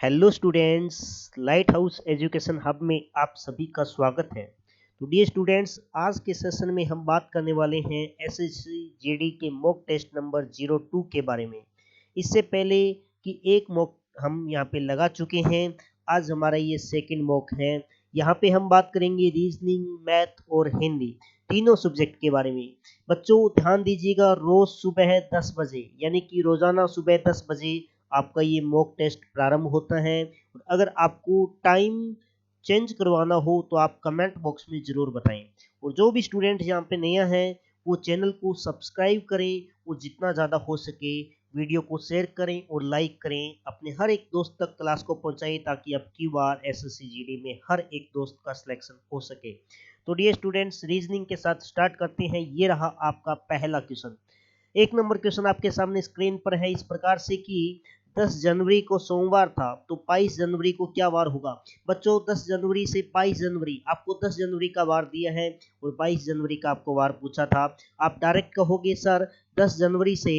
Hello students, light house education hub में आप सभी का स्वागत है। तो डियर स्टूडेंट्स, आज के सेशन में हम बात करने वाले हैं एसएससी जीडी के मॉक टेस्ट नंबर 02 के बारे में। इससे पहले कि एक मॉक हम यहाँ पे लगा चुके हैं, आज हमारा ये सेकंड मॉक है। यहाँ पे हम बात करेंगे रीजनिंग, मैथ और हिंदी तीनों सब्जेक्ट के बारे में। बच्चों ध्यान दीजिएगा, रोज सुबह 10 बजे यानी कि रोजाना सुबह 10 बजे आपका ये मॉक टेस्ट प्रारंभ होता है। अगर आपको टाइम चेंज करवाना हो तो आप कमेंट बॉक्स में ज़रूर बताएं। और जो भी स्टूडेंट यहाँ पे नया है वो चैनल को सब्सक्राइब करें और जितना ज़्यादा हो सके वीडियो को शेयर करें और लाइक करें। अपने हर एक दोस्त तक क्लास को पहुंचाएं ताकि अब की बार एसएससी जीडी में हर एक दोस्त का सिलेक्शन हो सके। तो डियर स्टूडेंट्स, रीजनिंग के साथ स्टार्ट करते हैं। ये रहा आपका पहला क्वेश्चन। एक नंबर क्वेश्चन आपके सामने स्क्रीन पर है इस प्रकार से कि 10 जनवरी को सोमवार था तो 22 जनवरी को क्या वार होगा। बच्चों 10 जनवरी से 22 जनवरी, आपको 10 जनवरी का वार दिया है और 22 जनवरी का आपको वार पूछा था। आप डायरेक्ट कहोगे सर 10 जनवरी से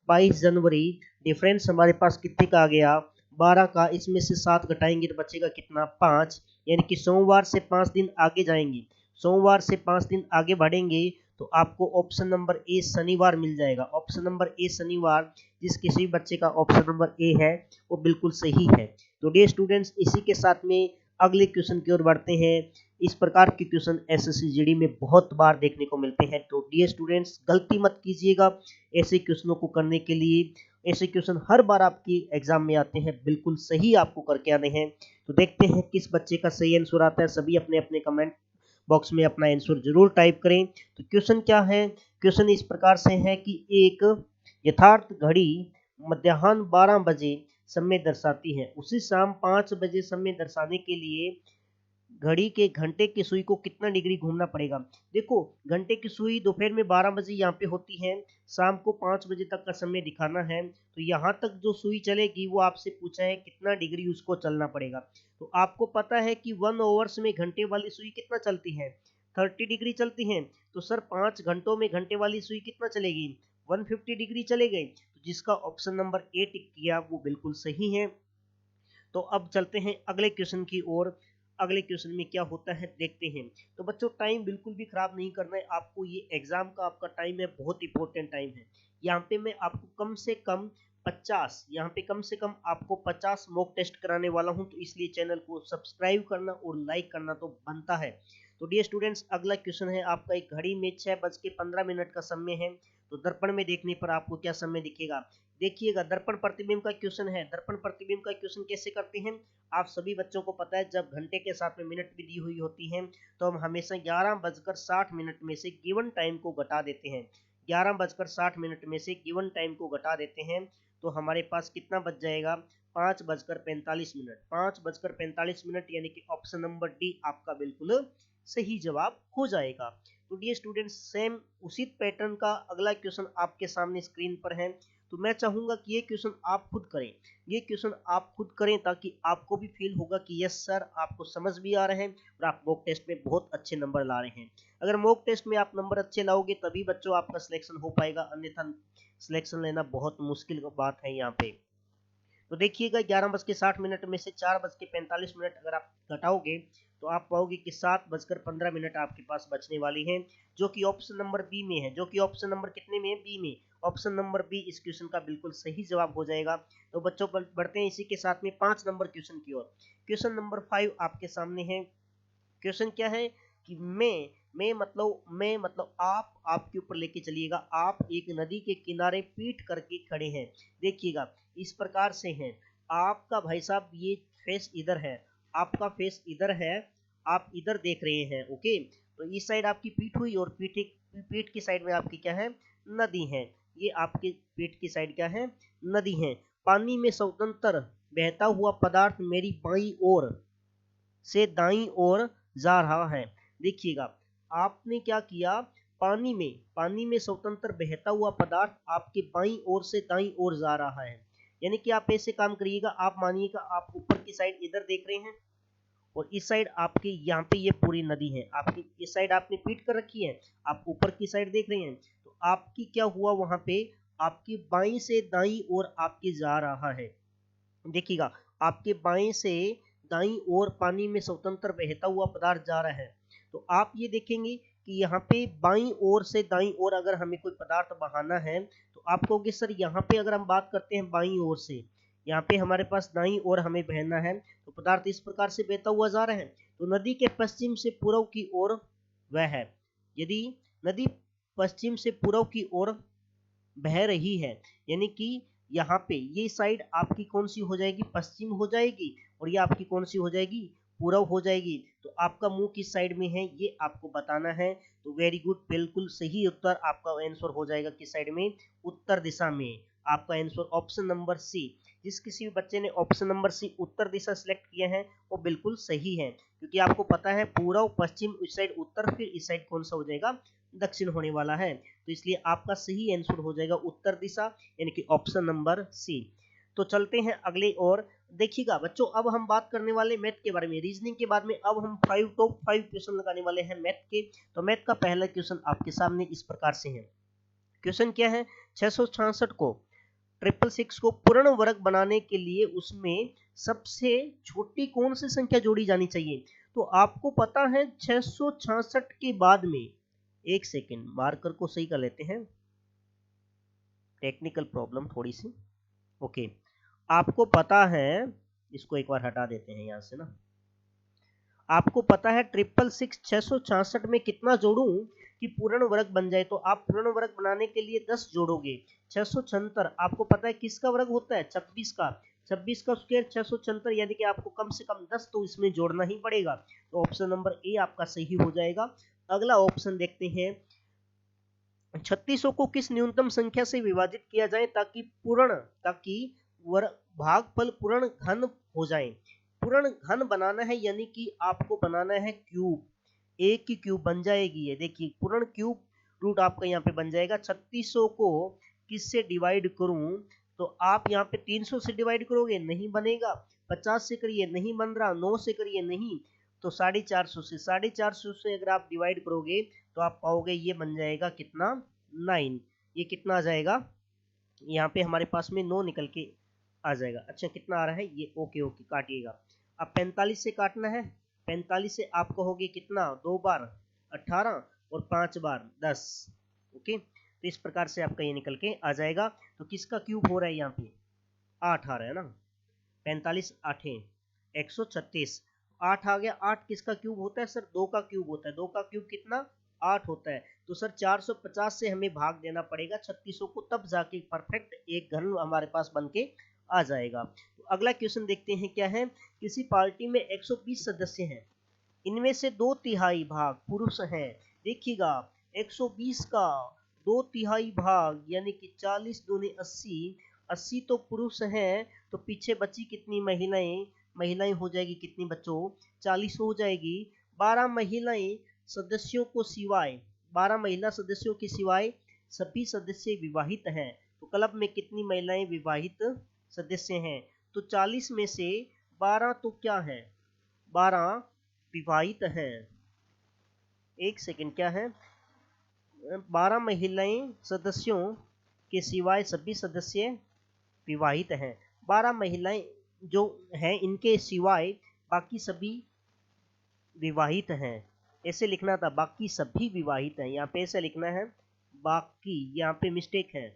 22 जनवरी डिफरेंस हमारे पास कितने का आ गया, 12 का। इसमें से 7 घटाएंगे तो बचेगा कितना, 5। यानी कि सोमवार से 5 दिन आगे जाएंगे, सोमवार से 5 दिन आगे बढ़ेंगे तो आपको ऑप्शन नंबर ए शनिवार मिल जाएगा। ऑप्शन नंबर ए शनिवार, जिस किसी बच्चे का ऑप्शन नंबर ए है वो बिल्कुल सही है। तो डियर स्टूडेंट्स, इसी के साथ में अगले क्वेश्चन की ओर बढ़ते हैं। इस प्रकार के क्वेश्चन एसएससी जीडी में बहुत बार देखने को मिलते हैं। तो डियर स्टूडेंट्स, गलती मत कीजिएगा ऐसे क्वेश्चनों को करने के लिए। ऐसे क्वेश्चन हर बार आपकी एग्जाम में आते हैं, बिल्कुल सही आपको करके आने हैं। तो देखते हैं किस बच्चे का सही आंसर आता है। सभी अपने अपने कमेंट बॉक्स में अपना आंसर जरूर टाइप करें। तो क्वेश्चन क्या है, क्वेश्चन इस प्रकार से है कि एक यथार्थ घड़ी मध्याह्न 12 बजे समय दर्शाती है, उसी शाम 5 बजे समय दर्शाने के लिए घड़ी के घंटे की सुई को कितना डिग्री घूमना पड़ेगा। देखो, घंटे की सुई दोपहर में 12 बजे यहाँ पे होती है, शाम को 5 बजे तक का समय दिखाना है। तो यहाँ तक जो सुई चलेगी वो आपसे पूछा है कितना डिग्री उसको चलना पड़ेगा। तो आपको पता है कि 1 आवर्स में घंटे वाली सुई कितना चलती है, 30 डिग्री चलती है। तो सर 5 घंटों में घंटे वाली सुई कितना चलेगी, 150 डिग्री चले गई। तो जिसका ऑप्शन नंबर ए टिक किया वो बिल्कुल सही है। तो अब चलते हैं अगले क्वेश्चन की ओर। अगले क्वेश्चन में क्या होता है देखते हैं। तो बच्चों टाइम बिल्कुल भी खराब नहीं करना है आपको, ये एग्जाम का आपका टाइम है, बहुत इंपॉर्टेंट टाइम है। यहाँ पे मैं आपको कम से कम 50, यहाँ पे कम से कम आपको 50 मॉक टेस्ट कराने वाला हूँ। तो इसलिए चैनल को सब्सक्राइब करना और लाइक करना तो बनता है। तो डियर स्टूडेंट्स, अगला क्वेश्चन है आपका। एक घड़ी में 6:15 का समय है, तो दर्पण में देखने पर आपको क्या समय दिखेगा। देखिएगा, दर्पण प्रतिबिंब का क्वेश्चन है। दर्पण प्रतिबिंब का क्वेश्चन कैसे करते हैं, आप सभी बच्चों को पता है, जब घंटे के साथ में मिनट भी दी हुई होती है तो हम हमेशा 11:60 में से गिवन टाइम को घटा देते हैं। 11:60 में से गिवन टाइम को घटा देते हैं तो हमारे पास कितना बच जाएगा, 5:45। 5:45 यानी कि ऑप्शन नंबर डी आपका बिल्कुल सही जवाब हो जाएगा। तो डियर स्टूडेंट्स, सेम उसी पैटर्न का अगला क्वेश्चन आपके सामने स्क्रीन पर है। तो मैं चाहूंगा कि ये क्वेश्चन आप खुद करें, ये क्वेश्चन आप खुद करें ताकि आपको भी फील होगा कि यस सर, आपको समझ भी आ रहे हैं और आप मॉक टेस्ट में बहुत अच्छे नंबर ला रहे हैं। अगर मॉक टेस्ट में आप नंबर अच्छे लाओगे तभी बच्चों आपका सिलेक्शन हो पाएगा, अन्यथा सिलेक्शन लेना बहुत मुश्किल बात है यहाँ पे। तो देखिएगा, 11:60 में से 4:45 अगर आप घटाओगे तो आप पाओगे कि 7:15 आपके पास बचने वाली हैं, जो कि ऑप्शन नंबर बी में है। जो कि ऑप्शन नंबर कितने में है, बी में। ऑप्शन नंबर बी इस क्वेश्चन का बिल्कुल सही जवाब हो जाएगा। तो बच्चों बढ़ते हैं इसी के साथ में 5 नंबर क्वेश्चन की ओर। क्वेश्चन नंबर 5 आपके सामने है। क्वेश्चन क्या है कि मैं मतलब आपके ऊपर लेके चलिएगा। आप एक नदी के किनारे पीट करके खड़े हैं। देखिएगा, इस प्रकार से हैं आपका भाई साहब, ये फेस इधर है, आपका फेस इधर है, आप इधर देख रहे हैं। ओके, तो इस साइड आपकी पीठ हुई और पीठ की साइड में आपकी क्या है, नदी है। ये आपके पीठ की साइड क्या है, नदी है। पानी में स्वतंत्र बहता हुआ पदार्थ मेरी बाईं ओर से दाईं ओर जा रहा है। देखिएगा, आपने क्या किया, पानी में स्वतंत्र बहता हुआ पदार्थ आपके बाईं ओर से दाईं ओर जा रहा है। यानी कि आप ऐसे काम करिएगा, आप मानिएगा आप ऊपर की साइड इधर देख रहे हैं और इस साइड आपके यहाँ पे ये पूरी नदी है, आपकी इस साइड आपने पीट कर रखी है, आप ऊपर की साइड देख रहे हैं। तो आपकी क्या हुआ, वहां पे आपकी बाईं से दाईं ओर आपके जा रहा है। देखिएगा आपके बाएं से दाईं ओर पानी में स्वतंत्र बहता हुआ पदार्थ जा रहा है। तो आप ये देखेंगे कि यहाँ पे बाईं ओर से दाईं ओर अगर हमें कोई पदार्थ बहाना है तो आप कहोगे सर यहाँ पे अगर हम बात करते हैं बाईं ओर से, यहाँ पे हमारे पास दाईं ओर हमें बहना है तो पदार्थ इस प्रकार से बहता हुआ जा रहा है। तो नदी के पश्चिम से पूर्व की ओर वह है। यदि नदी पश्चिम से पूर्व की ओर बह रही है यानी कि यहाँ पे ये साइड आपकी कौन सी हो जाएगी, पश्चिम हो जाएगी, और ये आपकी कौन सी हो जाएगी, पूर्व हो जाएगी। तो आपका मुंह किस साइड में है ये आपको बताना है। तो वेरी गुड, बिल्कुल सही उत्तर आपका आंसर हो जाएगा किस साइड में, उत्तर दिशा में। आपका आंसर ऑप्शन नंबर सी। जिस किसी भी बच्चे ने ऑप्शन नंबर सी उत्तर दिशा सिलेक्ट किया है वो बिल्कुल सही है, क्योंकि आपको पता है पूर्व पश्चिम इस साइड उत्तर, फिर इस साइड कौन सा हो जाएगा, दक्षिण होने वाला है। तो इसलिए आपका सही आंसर हो जाएगा उत्तर दिशा, यानी कि ऑप्शन नंबर सी। तो चलते हैं अगले और। देखिएगा बच्चों, अब हम बात करने वाले मैथ के बारे में। रीजनिंग के बाद में अब हम टॉप 5 क्वेश्चन लगाने वाले हैं मैथ के। तो मैथ का पहला क्वेश्चन आपके सामने इस प्रकार से है। क्वेश्चन क्या है, 666 को 666 को पूर्ण वर्ग बनाने के लिए उसमें सबसे छोटी कौन सी संख्या जोड़ी जानी चाहिए। तो आपको पता है 666 के बाद में, एक सेकेंड मार्कर को सही कर लेते हैं, टेक्निकल प्रॉब्लम थोड़ी सी। ओके, आपको पता है, इसको एक बार हटा देते हैं यहां से ना। आपको पता है 666 में कितना जोड़ूं कि पूर्ण वर्ग बन जाए। तो आप पूर्ण वर्ग बनाने के लिए 10 जोड़ोगे। 676 आपको पता है किसका वर्ग होता है, 26 का। 26 का स्क्वायर 676, यानी कि आपको कम से कम 10 तो इसमें जोड़ना ही पड़ेगा। तो ऑप्शन नंबर ए आपका सही हो जाएगा। अगला ऑप्शन देखते हैं, 3600 को किस न्यूनतम संख्या से विभाजित किया जाए ताकि भागफल पूर्ण घन हो जाए। पूर्ण घन बनाना है यानी कि आपको बनाना है क्यूब, एक की क्यूब बन जाएगी। ये देखिए पूर्ण क्यूब रूट आपका यहाँ पे बन जाएगा। 3600 को किससे डिवाइड करूं, तो आप यहाँ पे 300 से डिवाइड करोगे, नहीं बनेगा। 50 से करिए, नहीं बन रहा। 9 से करिए, नहीं। तो 450 से अगर आप डिवाइड करोगे तो आप पाओगे ये बन जाएगा कितना, 9। ये कितना आ जाएगा, यहाँ पे हमारे पास में 9 निकल के आ जाएगा। अच्छा कितना आ रहा है ये, ओके ओके काटिएगा। अब 45 से काटना है। 45 से आप कहोगे कितना, 2 बार 18 और 5 बार 10। ओके, तो इस प्रकार से आपका ये निकल के आ जाएगा। तो किसका क्यूब हो रहा है यहाँ पे, 8 आ रहा है ना। 45 8 136, 8 आ गया। 8 किसका क्यूब होता है सर, 2 का क्यूब होता है। 2 का क्यूब कितना, 8 होता है। तो सर 450 से हमें भाग देना पड़ेगा 3600 को, तब जाके परफेक्ट एक घन हमारे पास बन के आ जाएगा। तो अगला क्वेश्चन देखते हैं क्या है। किसी पार्टी में 120 सदस्य हैं, इनमें से 2/3 भाग पुरुष हैं। देखिएगा 120 का 2/3 भाग यानी कि 40 दूनी 80, 80 तो पुरुष हैं, तो पीछे बची कितनी महिलाएं, महिलाएं हो जाएगी कितनी बच्चों, 40 हो जाएगी। 12 महिलाएं सदस्यों को सिवाय, 12 महिला सदस्यों के सिवाय सभी सदस्य विवाहित हैं। तो क्लब में कितनी महिलाएं विवाहित सदस्य हैं, तो 40 में से 12 तो क्या है, 12 विवाहित हैं। एक सेकंड, क्या है, 12 महिलाएं सदस्यों के सिवाय सभी सदस्य विवाहित हैं। 12 महिलाएं जो हैं इनके सिवाय बाकी सभी विवाहित हैं। ऐसे लिखना था, बाकी सभी विवाहित हैं, यहाँ पे ऐसे लिखना है बाकी, यहाँ पे मिस्टेक है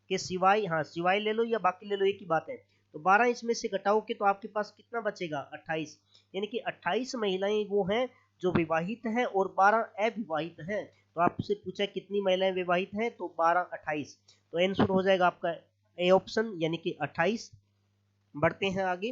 कि सिवाय, हाँ सिवाय ले लो या बाकी ले लो एक ही बात है। तो 12 इसमें से घटाओगे तो आपके पास कितना बचेगा, 28, यानी कि 28 महिलाएं वो हैं जो विवाहित हैं और 12 अविवाहित हैं। तो आपसे पूछा कितनी महिलाएं विवाहित हैं, तो 12 28। तो आंसर हो जाएगा आपका ए ऑप्शन यानी कि 28। बढ़ते हैं आगे।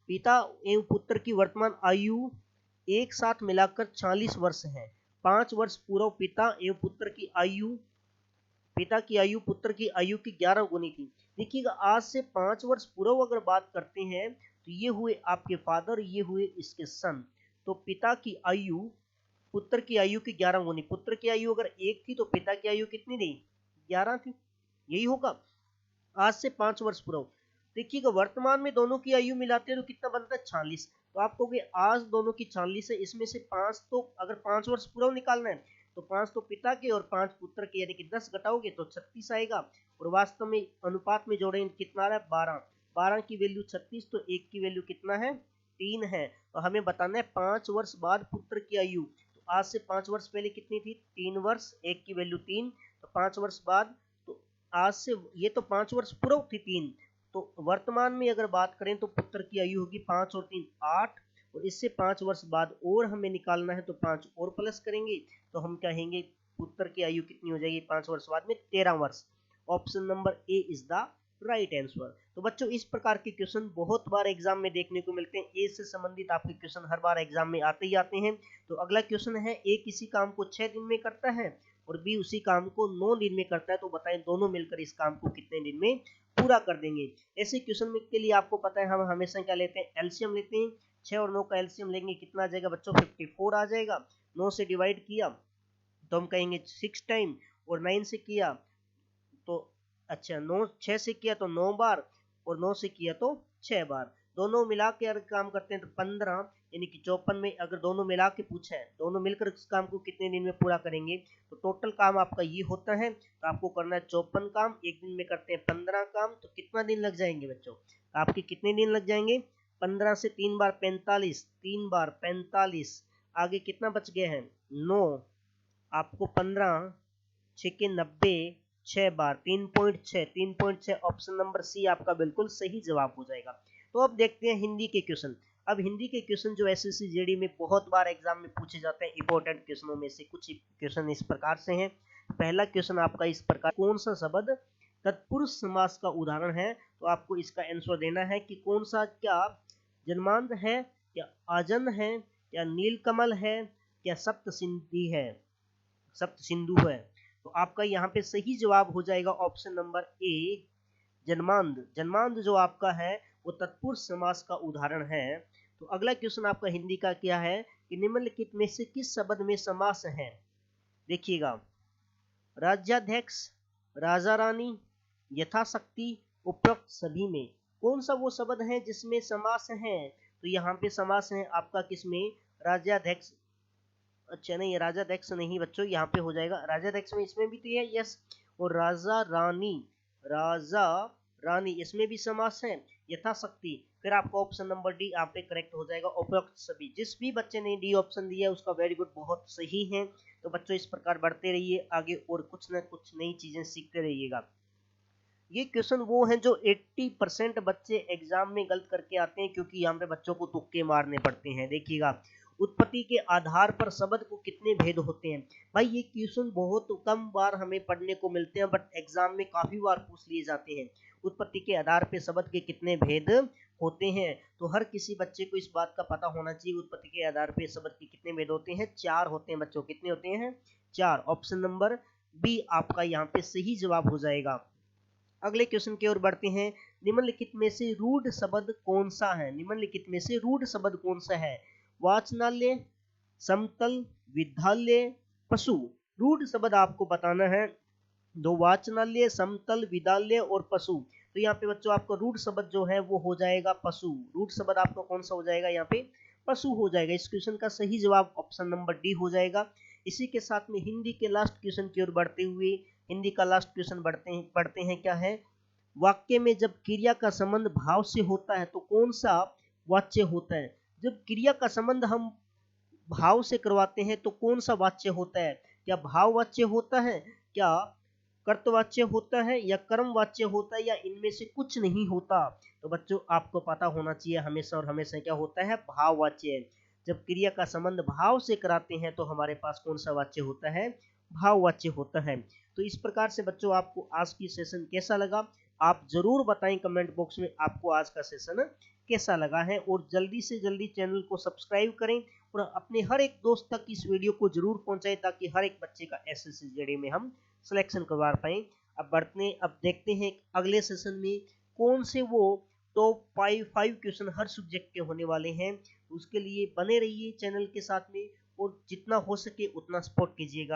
पिता एवं पुत्र की वर्तमान आयु एक साथ मिलाकर 40 वर्ष है। 5 वर्ष पूर्व पिता एवं पुत्र की आयु, पिता की आयु पुत्र की आयु की 11 गुनी थी। देखिएगा आज से 5 वर्ष पूर्व अगर बात करते हैं तो ये हुए आपके फादर, ये हुए इसके सन। तो पिता की आयु पुत्र की आयु की 11 गुनी, पुत्र की आयु अगर 1 थी तो पिता की आयु कितनी थी, 11 थी, यही होगा। आज से 5 वर्ष पूर्व। देखिएगा वर्तमान में दोनों की आयु मिलाते हैं तो कितना बनता है, 46। तो आप कहोगे आज दोनों की 40 है, इसमें से 5 तो अगर 5 वर्ष पूर्व निकालना है तो 5 तो पिता के और 5 पुत्र के, यानी कि 10 घटाओगे तो 36 आएगा। और वास्तव में अनुपात में जोड़ें कितना आ रहा है, 12। 12 की वैल्यू 36, तो 1 की वैल्यू कितना है 3 है। तो हमें बताना है 5 वर्ष बाद पुत्र की आयु। तो आज से 5 वर्ष पहले कितनी थी 3 वर्ष, 1 की वैल्यू 3, तो 5 वर्ष बाद, तो आज से ये तो 5 वर्ष पूर्व थी 3, तो वर्तमान में अगर बात करें तो पुत्र की आयु होगी 5 और 3 8, और इससे 5 वर्ष बाद और हमें निकालना है तो 5 और प्लस करेंगे, तो हम कहेंगे पुत्र की आयु कितनी हो जाएगी 5 वर्ष बाद में 13 वर्ष। Option number A is the right answer. तो बच्चों इस प्रकार के क्वेश्चन बहुत बार एग्जाम में देखने को मिलते हैं। ए से संबंधित आपके क्वेश्चन हर बार एग्जाम में आते ही आते हैं। तो अगला क्वेश्चन है, ए किसी काम को 6 दिन में करता है और बी उसी काम को 9 दिन में करता है, तो बताएं दोनों मिलकर इस काम को कितने दिन में पूरा कर देंगे। ऐसे क्वेश्चन के लिए आपको पता है हम हमेशा क्या लेते हैं, एलसीएम लेते हैं। 6 और 9 का एलसीएम लेंगे, कितना आ जाएगा बच्चों 54 आ जाएगा। 9 से डिवाइड किया तो हम कहेंगे 6 टाइम, और 9 से किया तो अच्छा 9 6 से किया तो 9 बार, और 9 से किया तो 6 बार। दोनों मिला के अगर काम करते हैं तो 15 यानी कि 54 में अगर दोनों मिला के पूछा है दोनों मिलकर इस काम को कितने दिन में पूरा करेंगे, तो टोटल काम आपका ये होता है। तो आपको करना है 54 काम, एक दिन में करते हैं 15 काम, तो कितना दिन लग जाएंगे बच्चों, आपके कितने दिन लग जाएंगे 15 से 3 बार 45, 3 बार 45, आगे कितना बच गया है 9, आपको 15 6 के 90, 6 बार 3.6, 3.6 ऑप्शन नंबर सी आपका बिल्कुल सही जवाब हो जाएगा। तो अब देखते हैं हिंदी के क्वेश्चन। अब हिंदी के क्वेश्चन जो एसएससी जीडी में बहुत बार एग्जाम में पूछे जाते हैं, इंपॉर्टेंट क्वेश्चनों में से कुछ क्वेश्चन इस प्रकार से हैं। पहला क्वेश्चन आपका इस प्रकार, कौन सा शब्द तत्पुरुष समास का उदाहरण है, तो आपको इसका आंसर देना है कि कौन सा, क्या जन्मांध है, या आजन है, या नीलकमल है, या सप्तसिंधी है, सप्तसिंधु है। तो आपका यहाँ पे सही जवाब हो जाएगा ऑप्शन नंबर ए जन्मांध। जन्मांध जो आपका है वो तत्पुरुष समास का उदाहरण है। तो अगला क्वेश्चन आपका हिंदी का क्या है कि निम्नलिखित में से किस शब्द में समास है, देखिएगा, राज्याध्यक्ष, राजा रानी, यथाशक्ति, उपरोक्त सभी में कौन सा वो शब्द है जिसमें समास है, तो यहाँ पे समास है आपका किसमें, राज्याध्यक्ष, अच्छा नहीं राजाध्यक्ष नहीं बच्चों, यहाँ पे हो जाएगा राजाध्यक्ष में, इसमें भी तो है यस, और राजा रानी, राजा रानी इसमें भी समास है, यथाशक्ति, फिर आपका ऑप्शन नंबर डी आप पे करेक्ट हो जाएगा, उपरोक्त सभी। जिस भी बच्चे ने डी ऑप्शन दिया है उसका वेरी गुड, बहुत सही है। तो बच्चों इस प्रकार बढ़ते रहिए आगे और कुछ न कुछ नई चीजें सीखते रहिएगा। ये क्वेश्चन वो हैं जो 80% बच्चे एग्जाम में गलत करके आते हैं, क्योंकि यहाँ पे बच्चों को तुक्के मारने पड़ते हैं। देखिएगा, उत्पत्ति के आधार पर शब्द को कितने भेद होते हैं। भाई ये क्वेश्चन बहुत कम बार हमें पढ़ने को मिलते हैं, बट एग्जाम में काफी बार पूछ लिए जाते हैं। उत्पत्ति के आधार पर शब्द के कितने भेद होते हैं, तो हर किसी बच्चे को इस बात का पता होना चाहिए। उत्पत्ति के आधार पर शब्द के कितने भेद होते हैं, 4 होते हैं बच्चों। कितने होते हैं, 4। ऑप्शन नंबर बी आपका यहाँ पे सही जवाब हो जाएगा। अगले क्वेश्चन की ओर बढ़ते हैं। निम्नलिखित में से रूढ़ शब्द कौन सा है, निम्नलिखित में से रूढ़ शब्द कौन सा है, वाचनालय, समतल, विद्यालय, पशु। रूढ़ शब्द आपको बताना है, दो वाचनालय, समतल, विद्यालय और पशु। तो यहाँ पे बच्चों आपका रूढ़ शब्द जो है वो हो जाएगा पशु। रूढ़ शब्द आपका कौन सा हो जाएगा, यहाँ पे पशु हो जाएगा। इस क्वेश्चन का सही जवाब ऑप्शन नंबर डी हो जाएगा। इसी के साथ में हिंदी के लास्ट क्वेश्चन की ओर बढ़ते हुए, हिंदी का लास्ट क्वेश्चन पढ़ते हैं क्या है, वाक्य में जब क्रिया का संबंध भाव से होता है तो कौन सा वाच्य होता है। जब क्रिया का संबंध हम भाव से करवाते हैं तो कौन सा वाच्य होता है, क्या भाव वाच्य होता है, क्या कर्तवाच्य होता है, या कर्म वाच्य होता है, या इनमें से कुछ नहीं होता। तो बच्चों आपको पता होना चाहिए हमेशा और हमेशा क्या होता है, भाव वाच्य। जब क्रिया का संबंध भाव से कराते हैं तो हमारे पास कौन सा वाच्य होता है, भाव वाच्य होता है। तो इस प्रकार से बच्चों आपको आज की सेशन कैसा लगा, आप जरूर बताएं कमेंट बॉक्स में आपको आज का सेशन कैसा लगा है, और जल्दी से जल्दी चैनल को सब्सक्राइब करें और अपने हर एक दोस्त तक इस वीडियो को जरूर पहुंचाएं, ताकि हर एक बच्चे का एसएससी जीडी में हम सिलेक्शन करवा पाए। अब देखते हैं अगले सेशन में कौन से वो टॉप 5 क्वेश्चन हर सब्जेक्ट के होने वाले हैं। उसके लिए बने रहिए चैनल के साथ में, और जितना हो सके उतना सपोर्ट कीजिएगा।